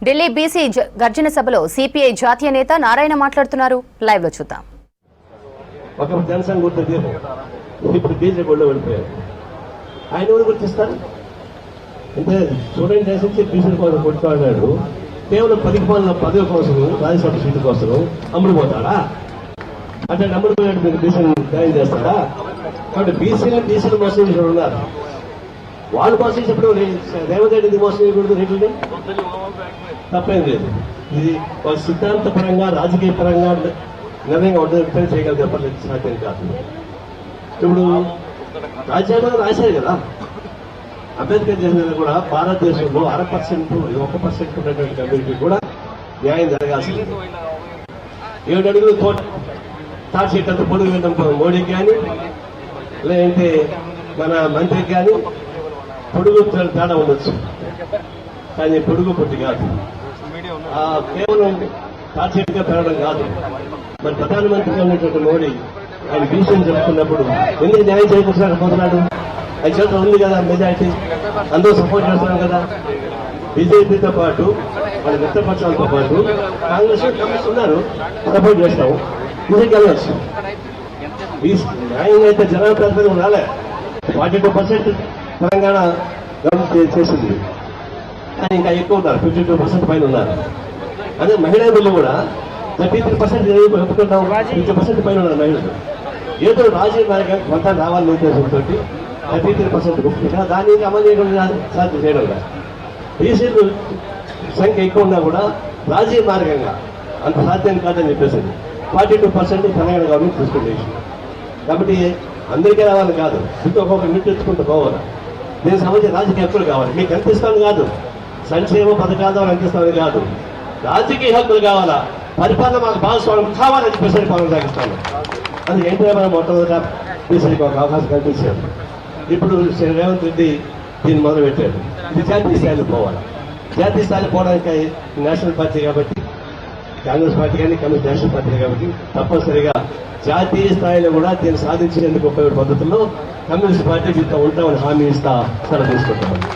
Delhi BC గర్జన సభలో CPI జాతీయ నేత నారాయణ మాట్లాడుతున్నారు. లైవ్ లో చూద్దాం. ఒక జనసంఘ గుర్తు ఇప్పుడు బీజేపీ కూడా వెళ్ళిపోయారు. ఆయన ఎవరు గుర్తిస్తారు అంటే స్టూడెంట్ చేసి బీసీ కోసం కొట్టుకున్నాడు. కేవలం పదవి కోసం రాజ్యసభ సీటు కోసం అమ్ముడుపోతాడా అంటే అమ్ముడుపోయాడు మీరు బీసీని న్యాయం చేస్తారా? కాబట్టి బీసీలు మోసం చేసిన ఉన్నారు. వాళ్ళు మోసం చేసినప్పుడు రేవంత్ రెడ్డి మోసం చేయకూడదు. రేట్లని తప్పేం లేదు. ఇది ఒక సిద్ధాంత పరంగా రాజకీయ పరంగా నిర్ణయంగా ఉండదు చేయగలిగే పర్లేదు, సాధ్యం కాదు. ఇప్పుడు రాజ్యాంగం రాశారు కదా, అంబేద్కర్ చేసిన కూడా భారతదేశంలో 1% ఉన్నటువంటి కమ్యూనిటీ కూడా న్యాయం జరగాల్సింది. 7 అడుగులు తాటి చెట్టు పొడుగు వెళ్ళడం మోడీకి కానీ లేదంటే మన మంత్రికి కానీ పొడుగు తేడా ఉండొచ్చు, కానీ పొడుగు పొట్టి కాదు. కేవలం తాటి చెట్టుగా పెరగడం కాదు. మరి ప్రధానమంత్రిగా ఉన్నటువంటి మోడీ ఆయన బీసీని చెప్తున్నప్పుడు ఎందుకు న్యాయం చేయకపోతున్నాడు? ఆయన చేత ఉంది కదా మెజారిటీ, అందరూ సపోర్ట్ చేస్తున్నాం కదా. బీజేపీతో పాటు వాళ్ళ మిత్రపక్షాలతో పాటు కాంగ్రెస్ కమ్యూనిస్ట్ ఉన్నారు, సపోర్ట్ చేస్తాము. ఇందుకు వెళ్ళవచ్చు. న్యాయం అయితే జనాల ప్రాంతంలో రాలే. 42% తెలంగాణ గవర్నమెంట్ చేసింది, కానీ ఇంకా ఎక్కువ ఉన్నారు, 52% పైన ఉన్నారు. అదే మహిళా బిల్లు కూడా 33% ఒప్పుకుంటాం, 50% పైన ఉన్నారు మహిళలు. ఏదో రాజీవ్ నాయకులకు కొంత రావాలని ఉద్దేశంతో 33% ఒప్పుకుంటా దాన్ని అమలు చేయడం సాధ్యం చేయడం లేదు. బీసీలు సంఖ్య ఎక్కువ ఉన్నా కూడా రాజీవ్ మార్గంగా అంత సాధ్యం కాదని చెప్పేసి 42% తెలంగాణ గవర్నమెంట్ తీసుకుంటే. కాబట్టి అందరికీ రావాలి కాదు, ఒక్కొక్క ఇంటి తెచ్చుకుంటూ పోవాలి. దీనికి సంబంధించిన రాజకీయ హక్కులు కావాలి. మీకు ఎంత ఇస్తాను కాదు, సంక్షేమ పథకాలు అందిస్తాను కాదు, రాజకీయ హక్కులు కావాలా, పరిపాలన మాకు భాగస్వామ్యం కావాలని చెప్పేసి పరిపాలన సాగిస్తాను. అది ఏంటంటే మనం మొట్టమొదట బీసీకి ఒక అవకాశం కల్పించారు. ఇప్పుడు రేవంత్ రెడ్డి దీన్ని మొదలు పెట్టారు. ఇది జాతీయ స్థాయిలో పోవాలి. జాతీయ స్థాయిలో పోవడానికి నేషనల్ పార్టీ కాబట్టి, కాంగ్రెస్ పార్టీ కానీ కమ్యూనిస్ట్ నేషనల్ పార్టీ కాబట్టి తప్పనిసరిగా జాతీయ స్థాయిలో కూడా దీన్ని సాధించేందుకు ఉపయోగపడే పద్ధతుల్లో కమ్యూనిస్ట్ పార్టీ దీంతో ఉంటామని హామీ ఇస్తా సెలవు తీసుకుంటామని.